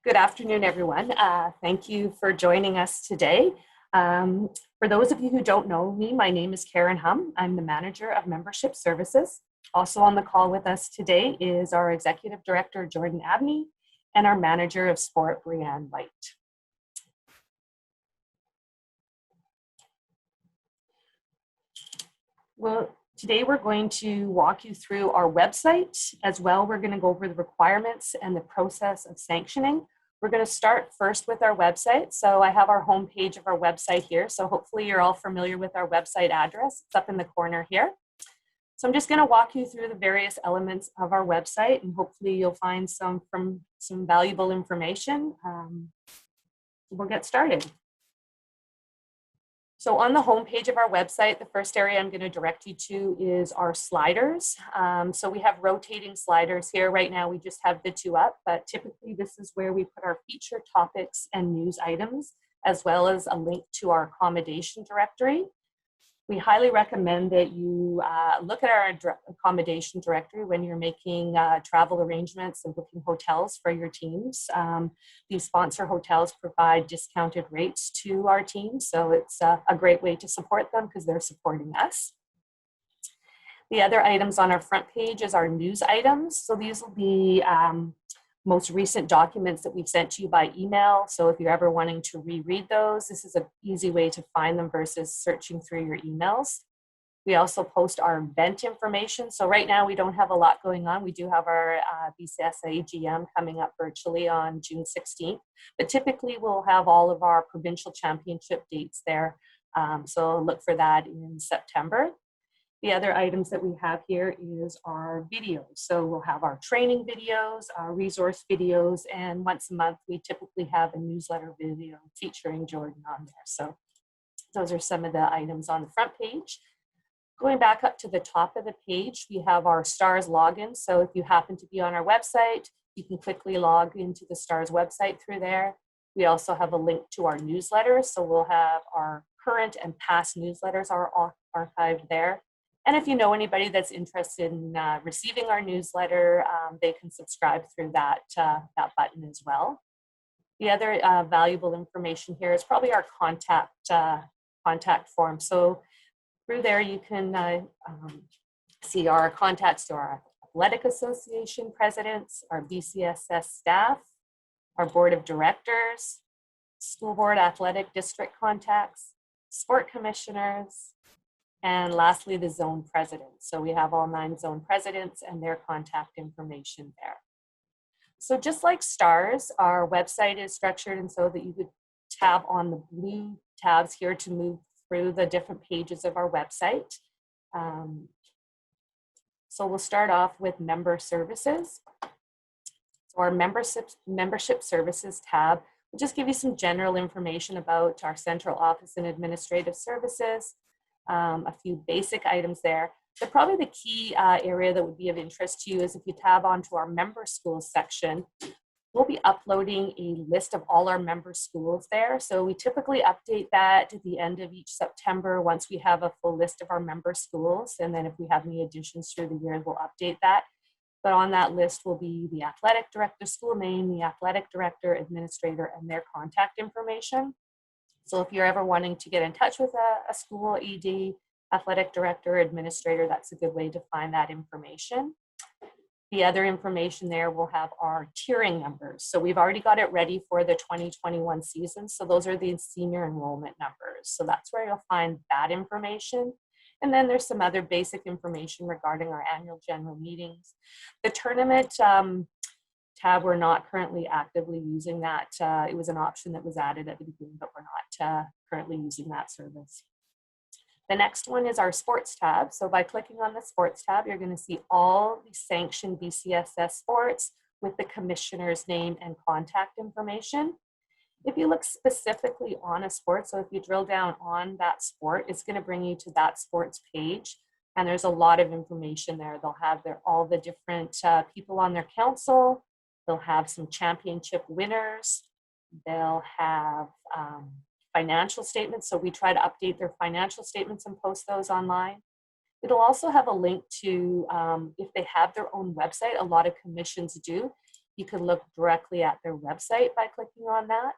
Good afternoon, everyone. Thank you for joining us today. For those of you who don't know me, my name is Karen Hum. I'm the Manager of Membership Services. Also on the call with us today is our Executive Director, Jordan Abney, and our Manager of Sport, Brianne White. Well, today we're going to walk you through our website. As well, we're going to go over the requirements and the process of sanctioning. We're going to start first with our website. So I have our homepage of our website here. So hopefully you're all familiar with our website address. It's up in the corner here. So I'm just going to walk you through the various elements of our website, and hopefully you'll find some valuable information. We'll get started. So on the homepage of our website, the first area I'm going to direct you to is our sliders. So we have rotating sliders here. Right now we just have the two up, but typically this is where we put our feature topics and news items, as well as a link to our accommodation directory. We highly recommend that you look at our accommodation directory when you're making travel arrangements and booking hotels for your teams. These sponsor hotels provide discounted rates to our teams, so it's a great way to support them because they're supporting us. The other items on our front page is our news items. So these will be most recent documents that we've sent to you by email. So if you're ever wanting to reread those, this is an easy way to find them versus searching through your emails. We also post our event information. So right now we don't have a lot going on. We do have our BCSA GM coming up virtually on June 16th, but typically we'll have all of our provincial championship dates there. So look for that in September. The other items that we have here is our videos. So we'll have our training videos, our resource videos, and once a month we typically have a newsletter video featuring Jordan on there. So those are some of the items on the front page. Going back up to the top of the page, we have our STARS login. So if you happen to be on our website, you can quickly log into the STARS website through there. We also have a link to our newsletters. So we'll have our current and past newsletters are archived there. And if you know anybody that's interested in receiving our newsletter, they can subscribe through that button as well. The other valuable information here is probably our contact form. So through there you can see our contacts to our Athletic Association presidents, our BCSS staff, our board of directors, school board athletic district contacts, sport commissioners, and lastly, the zone presidents. So we have all 9 zone presidents and their contact information there. So just like STARS, our website is structured and so that you could tab on the blue tabs here to move through the different pages of our website. So we'll start off with member services. So our membership services tab will just give you some general information about our central office and administrative services. A few basic items there. But probably the key area that would be of interest to you is if you tab onto our member schools section, we'll be uploading a list of all our member schools there. So we typically update that at the end of each September once we have a full list of our member schools. And then if we have any additions through the year, we'll update that. But on that list will be the athletic director, school name, the athletic director, administrator, and their contact information. So if you're ever wanting to get in touch with a school ED, athletic director, administrator, that's a good way to find that information. The other information there will have our tiering numbers. So we've already got it ready for the 2021 season. So those are the senior enrollment numbers. So that's where you'll find that information. And then there's some other basic information regarding our annual general meetings. The tournament tab, we're not currently actively using that. It was an option that was added at the beginning, but we're not currently using that service. The next one is our sports tab. So by clicking on the sports tab, you're going to see all the sanctioned BCSS sports with the commissioner's name and contact information. If you look specifically on a sport, so if you drill down on that sport, it's going to bring you to that sports page. And there's a lot of information there. They'll have all the different people on their council. They'll have some championship winners. They'll have financial statements. So we try to update their financial statements and post those online. It'll also have a link to, if they have their own website, a lot of commissions do. You could look directly at their website by clicking on that.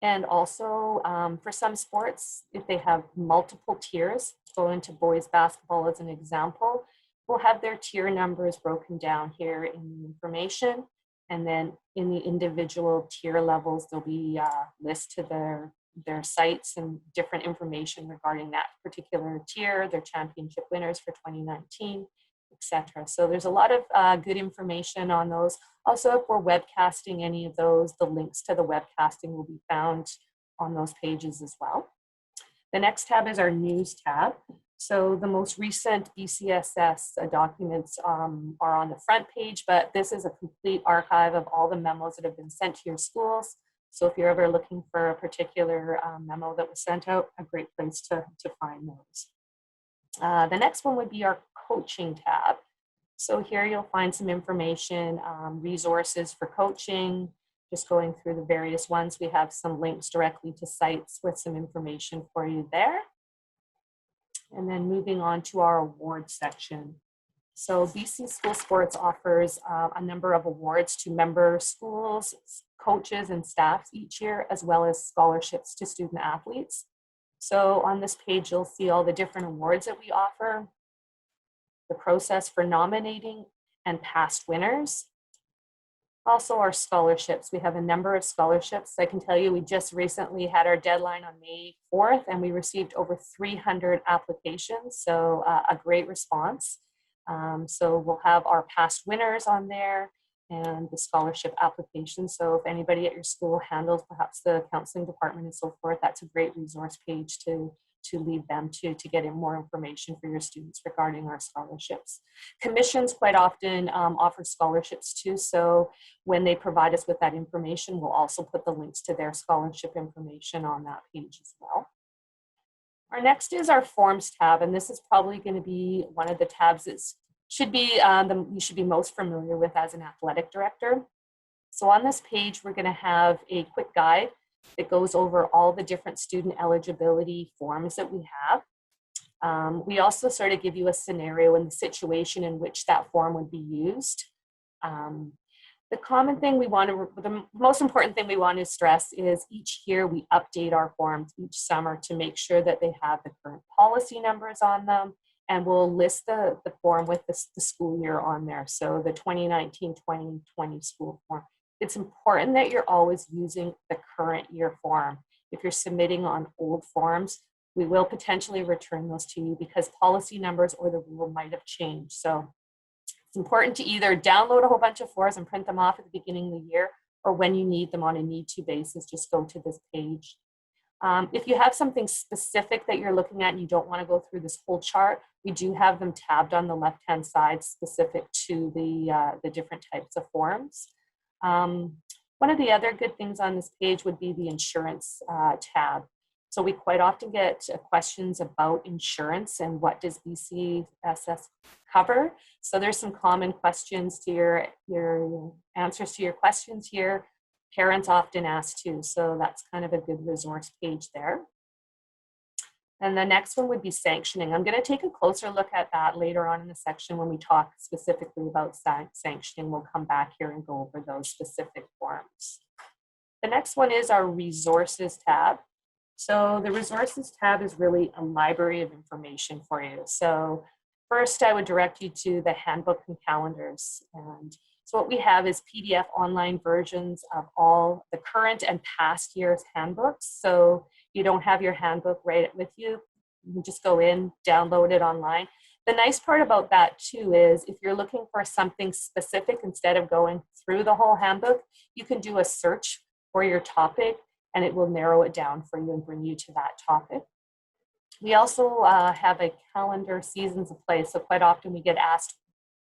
And also for some sports, if they have multiple tiers, go into boys basketball as an example, we'll have their tier numbers broken down here in the information. And then in the individual tier levels, there'll be a list to their sites and different information regarding that particular tier, their championship winners for 2019, etc. So there's a lot of good information on those. Also, if we're webcasting any of those, the links to the webcasting will be found on those pages as well. The next tab is our news tab. So the most recent BCSS documents are on the front page, but this is a complete archive of all the memos that have been sent to your schools. So if you're ever looking for a particular memo that was sent out, a great place to find those. The next one would be our coaching tab. So here you'll find some information, resources for coaching, just going through the various ones. We have some links directly to sites with some information for you there. And then moving on to our awards section. So BC School Sports offers a number of awards to member schools, coaches, and staff each year, as well as scholarships to student athletes. So on this page, you'll see all the different awards that we offer, the process for nominating and past winners. Also our scholarships. We have a number of scholarships. I can tell you we just recently had our deadline on May 4th and we received over 300 applications. So a great response. So we'll have our past winners on there and the scholarship application. So if anybody at your school handles perhaps the counseling department and so forth, that's a great resource page to lead them to get in more information for your students regarding our scholarships. Commissions quite often offer scholarships too, so when they provide us with that information, we'll also put the links to their scholarship information on that page as well. Our next is our forms tab, and this is probably going to be one of the tabs that should be you should be most familiar with as an athletic director. So on this page, we're going to have a quick guide that goes over all the different student eligibility forms that we have. We also sort of give you a scenario and the situation in which that form would be used. The common thing the most important thing we want to stress is each year we update our forms each summer to make sure that they have the current policy numbers on them, and we'll list the form with the school year on there. So the 2019-2020 school form. It's important that you're always using the current year form. If you're submitting on old forms, we will potentially return those to you because policy numbers or the rule might have changed. So it's important to either download a whole bunch of forms and print them off at the beginning of the year, or when you need them on a need-to basis, just go to this page. If you have something specific that you're looking at and you don't want to go through this whole chart, we do have them tabbed on the left-hand side specific to the different types of forms. One of the other good things on this page would be the insurance tab. So we quite often get questions about insurance and what does BCSS cover. So there's some common questions to your answers to your questions here. Parents often ask too, so that's kind of a good resource page there. And the next one would be sanctioning. I'm going to take a closer look at that later on in the section when we talk specifically about sanctioning. We'll come back here and go over those specific forms. The next one is our resources tab. So the resources tab is really a library of information for you. So first I would direct you to the handbook and calendars. And so what we have is PDF online versions of all the current and past year's handbooks. So you don't have your handbook right with you, you can just go in, download it online. The nice part about that too is if you're looking for something specific, instead of going through the whole handbook, you can do a search for your topic and it will narrow it down for you and bring you to that topic. We also have a calendar seasons of play. So quite often we get asked,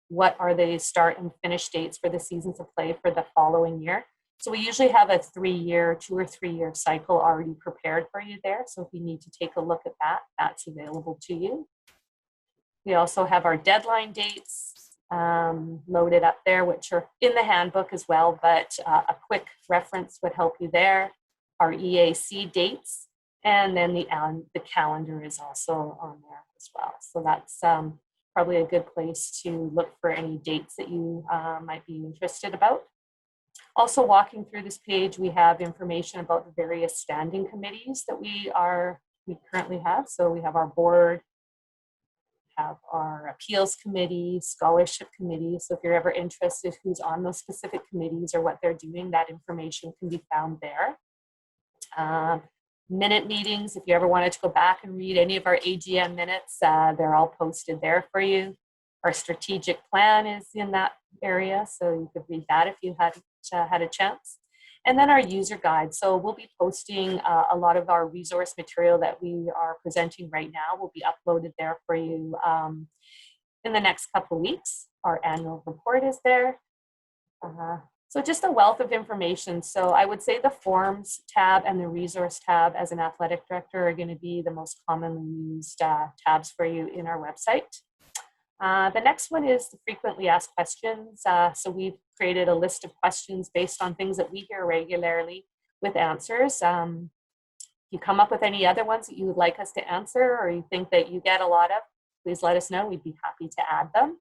what are the start and finish dates for the seasons of play for the following year? So we usually have a 2 or 3 year cycle already prepared for you there. So if you need to take a look at that, that's available to you. We also have our deadline dates loaded up there, which are in the handbook as well, but a quick reference would help you there. Our EAC dates, and then the calendar is also on there as well. So that's probably a good place to look for any dates that you might be interested about. Also, walking through this page, we have information about the various standing committees that we currently have. So we have our board, have our appeals committee, scholarship committee. So if you're ever interested who's on those specific committees or what they're doing, that information can be found there. Minute meetings, if you ever wanted to go back and read any of our AGM minutes, they're all posted there for you. Our strategic plan is in that area, so you could read that if you hadn't had a chance. And then our user guide. So we'll be posting a lot of our resource material that we are presenting right now will be uploaded there for you in the next couple of weeks. Our annual report is there. So just a wealth of information. So I would say the forms tab and the resource tab as an athletic director are going to be the most commonly used tabs for you in our website. The next one is the frequently asked questions. So we've created a list of questions based on things that we hear regularly with answers. If you come up with any other ones that you would like us to answer or you think that you get a lot of, please let us know. We'd be happy to add them.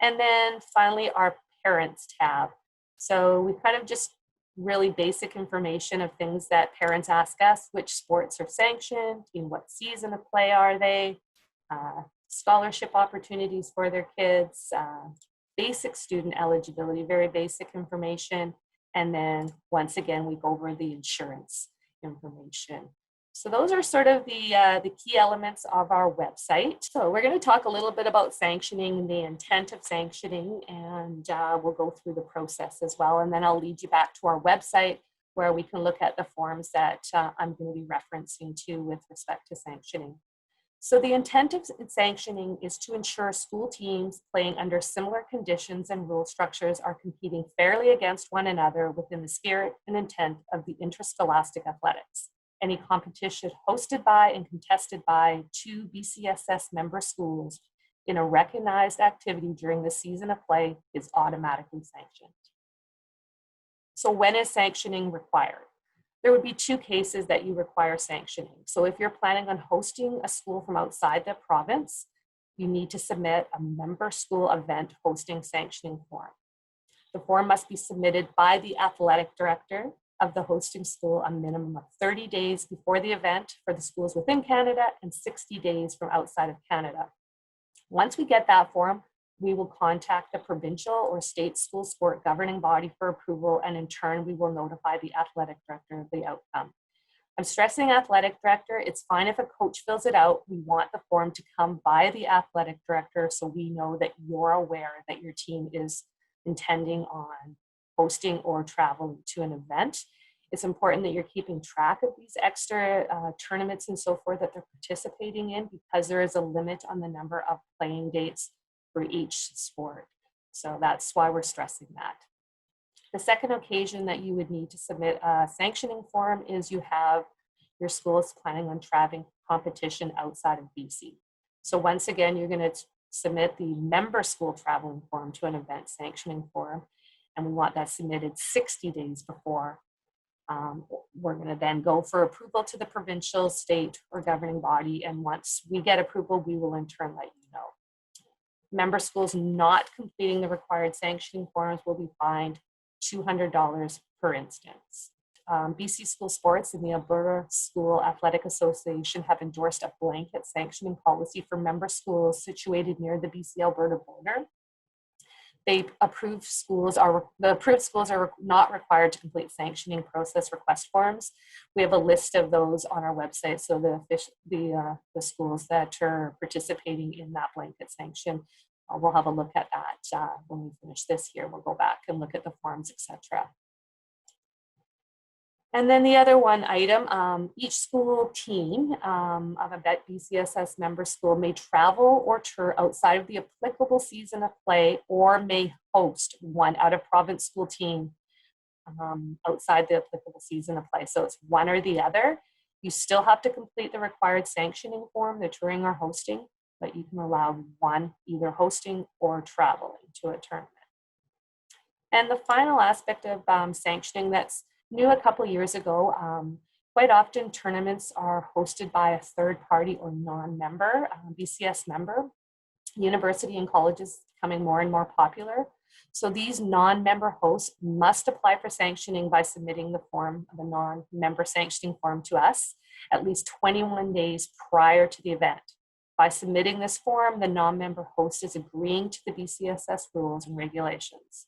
And then finally, our parents tab. So we kind of just really basic information of things that parents ask us, which sports are sanctioned, in what season of play are they, scholarship opportunities for their kids, basic student eligibility, very basic information. And then once again, we go over the insurance information. So those are sort of the key elements of our website. So we're going to talk a little bit about sanctioning, the intent of sanctioning, and we'll go through the process as well. And then I'll lead you back to our website where we can look at the forms that I'm going to be referencing to with respect to sanctioning. So the intent of sanctioning is to ensure school teams playing under similar conditions and rule structures are competing fairly against one another within the spirit and intent of the interscholastic athletics. Any competition hosted by and contested by 2 BCSS member schools in a recognized activity during the season of play is automatically sanctioned. So when is sanctioning required? There would be 2 cases that you require sanctioning. So if you're planning on hosting a school from outside the province, you need to submit a member school event hosting sanctioning form. The form must be submitted by the athletic director of the hosting school a minimum of 30 days before the event for the schools within Canada and 60 days from outside of Canada. Once we get that form, we will contact the provincial or state school sport governing body for approval, and in turn, we will notify the athletic director of the outcome. I'm stressing athletic director. It's fine if a coach fills it out. We want the form to come by the athletic director so we know that you're aware that your team is intending on hosting or traveling to an event. It's important that you're keeping track of these extra tournaments and so forth that they're participating in, because there is a limit on the number of playing dates for each sport. So that's why we're stressing that. The second occasion that you would need to submit a sanctioning form is your school is planning on traveling competition outside of BC. So once again, you're going to submit the member school traveling form to an event sanctioning form, and we want that submitted 60 days before. We're going to then go for approval to the provincial, state, or governing body, and once we get approval, we will in turn let you know. Member schools not completing the required sanctioning forms will be fined $200 per instance. BC School Sports and the Alberta School Athletic Association have endorsed a blanket sanctioning policy for member schools situated near the BC-Alberta border. The approved schools are not required to complete sanctioning process request forms. We have a list of those on our website, so the schools that are participating in that blanket sanction, we'll have a look at that when we finish this year. We'll go back and look at the forms, etc. And then the other one item, each school team of a BCSS member school may travel or tour outside of the applicable season of play or may host one out-of-province school team outside the applicable season of play. So it's one or the other. You still have to complete the required sanctioning form, the touring or hosting, but you can allow one, either hosting or traveling to a tournament. And the final aspect of sanctioning that's new a couple years ago, quite often tournaments are hosted by a third party or non-member, BCS member. University and colleges becoming more and more popular. So these non-member hosts must apply for sanctioning by submitting the form, the non-member sanctioning form to us at least 21 days prior to the event. By submitting this form, the non-member host is agreeing to the BCSS rules and regulations.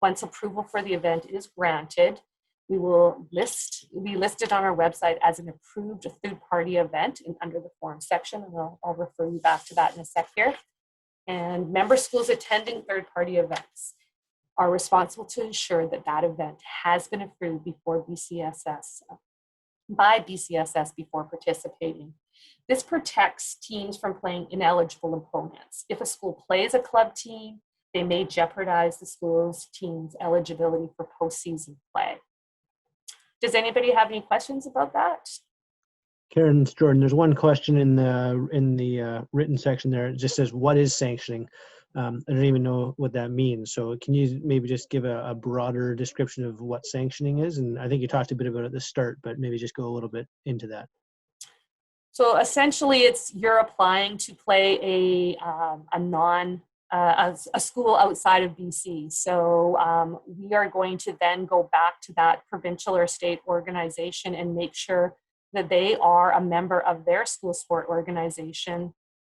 Once approval for the event is granted, we will be listed on our website as an approved third-party event and under the form section, and I'll refer you back to that in a sec here. And member schools attending third-party events are responsible to ensure that that event has been approved by BCSS before participating. This protects teams from playing ineligible opponents. If a school plays a club team, they may jeopardize the school's team's eligibility for postseason play. Does anybody have any questions about that? Karen, it's Jordan. There's one question in the written section there. It just says, "What is sanctioning?" I don't even know what that means. So can you maybe just give a broader description of what sanctioning is? And I think you talked a bit about it at the start, but maybe just go a little bit into that. So essentially, it's you're applying to play a school outside of BC. So we are going to then go back to that provincial or state organization and make sure that they are a member of their school sport organization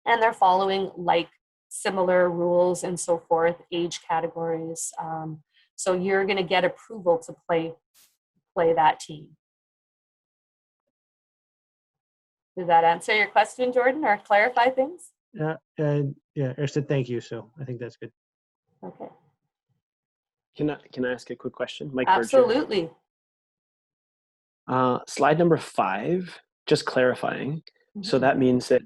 and they're following like similar rules and so forth, age categories. So you're going to get approval to play that team. Does that answer your question, Jordan, or clarify things? Yeah, I said thank you, so I think that's good. Okay. Can I ask a quick question, Mike? Absolutely. Slide number 5, just clarifying. Mm-hmm. So that means that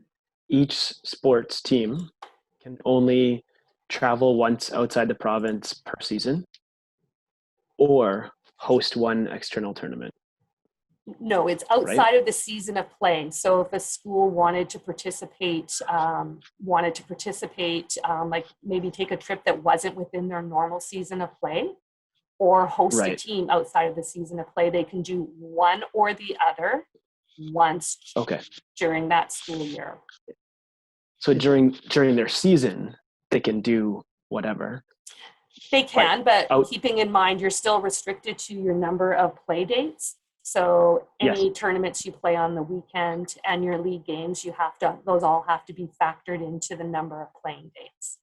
each sports team can only travel once outside the province per season or host one external tournament. No, it's outside of the season of play. So if a school wanted to participate, like maybe take a trip that wasn't within their normal season of play or host a team outside of the season of play, they can do one or the other once during that school year. So during their season, they can do whatever. They can, but keeping in mind, you're still restricted to your number of play dates. So any tournaments you play on the weekend and your league games, those all have to be factored into the number of playing dates.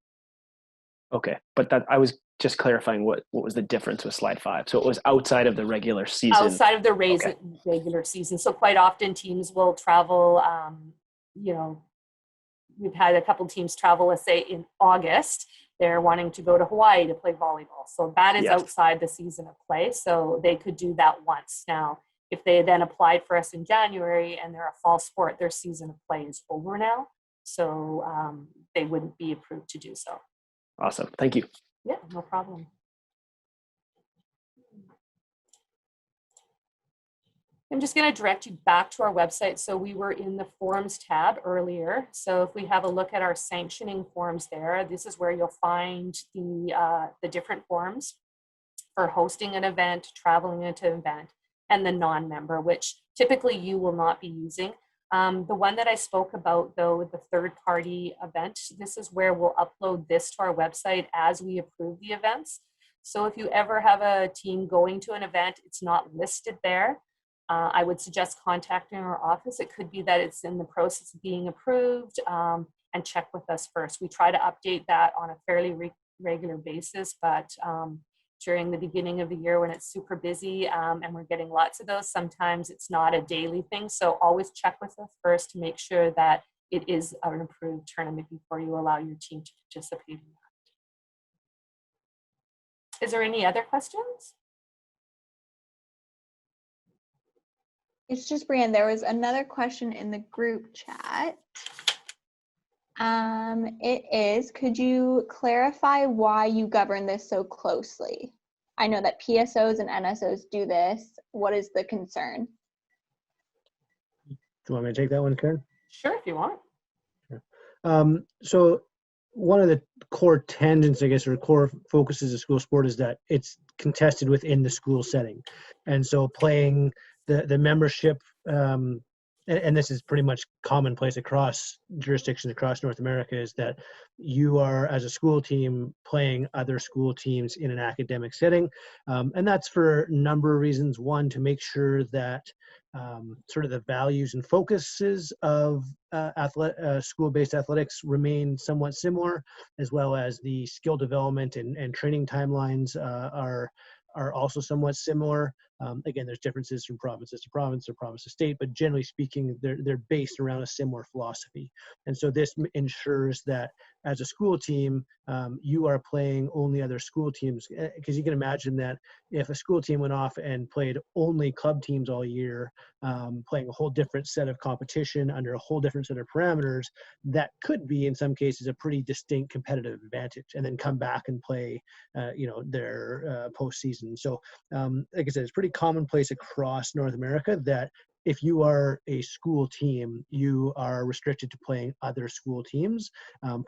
Okay, but I was just clarifying what was the difference with slide 5. So it was outside of the regular season. Outside of the regular season. So quite often teams will travel, we've had a couple teams travel, let's say in August, they're wanting to go to Hawaii to play volleyball. So that is outside the season of play. So they could do that once. Now, if they then applied for us in January and they're a fall sport, their season of play is over now. So they wouldn't be approved to do so. Awesome. Thank you. Yeah, no problem. I'm just going to direct you back to our website. So we were in the forms tab earlier. So if we have a look at our sanctioning forms there, this is where you'll find the different forms for hosting an event, traveling into an event, and the non-member, which typically you will not be using. The one that I spoke about, though, the third-party event, this is where we'll upload this to our website as we approve the events. So if you ever have a team going to an event, it's not listed there. I would suggest contacting our office. It could be that it's in the process of being approved, and check with us first. We try to update that on a fairly regular basis, but during the beginning of the year when it's super busy and we're getting lots of those, sometimes it's not a daily thing. So always check with us first to make sure that it is an approved tournament before you allow your team to participate in that. Is there any other questions? It's just Brianne. There was another question in the group chat. It is, could you clarify why you govern this so closely? I know that PSOs and NSOs do this. What is the concern? Do you want me to take that one, Karen? Sure, if you want. Sure. So one of the core tangents, I guess, or core focuses of school sport is that it's contested within the school setting. And so playing the membership and this is pretty much commonplace across jurisdictions across North America, is that you are, as a school team, playing other school teams in an academic setting. And that's for a number of reasons. One, to make sure that sort of the values and focuses of school-based athletics remain somewhat similar, as well as the skill development and training timelines are also somewhat similar. Again, there's differences from provinces to province or province to state, but generally speaking, they're based around a similar philosophy. And so this ensures that as a school team, you are playing only other school teams, because you can imagine that if a school team went off and played only club teams all year, playing a whole different set of competition under a whole different set of parameters, that could be in some cases a pretty distinct competitive advantage, and then come back and play their postseason. So like I said, it's pretty commonplace across North America that if you are a school team, you are restricted to playing other school teams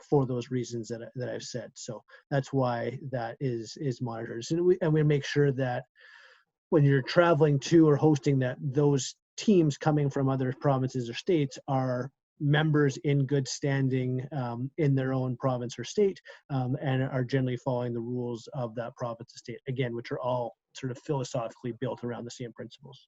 for those reasons that I've said. So that's why that is monitored. And we make sure that when you're traveling to or hosting, that those teams coming from other provinces or states are members in good standing in their own province or state, and are generally following the rules of that province or state, again, which are all sort of philosophically built around the same principles.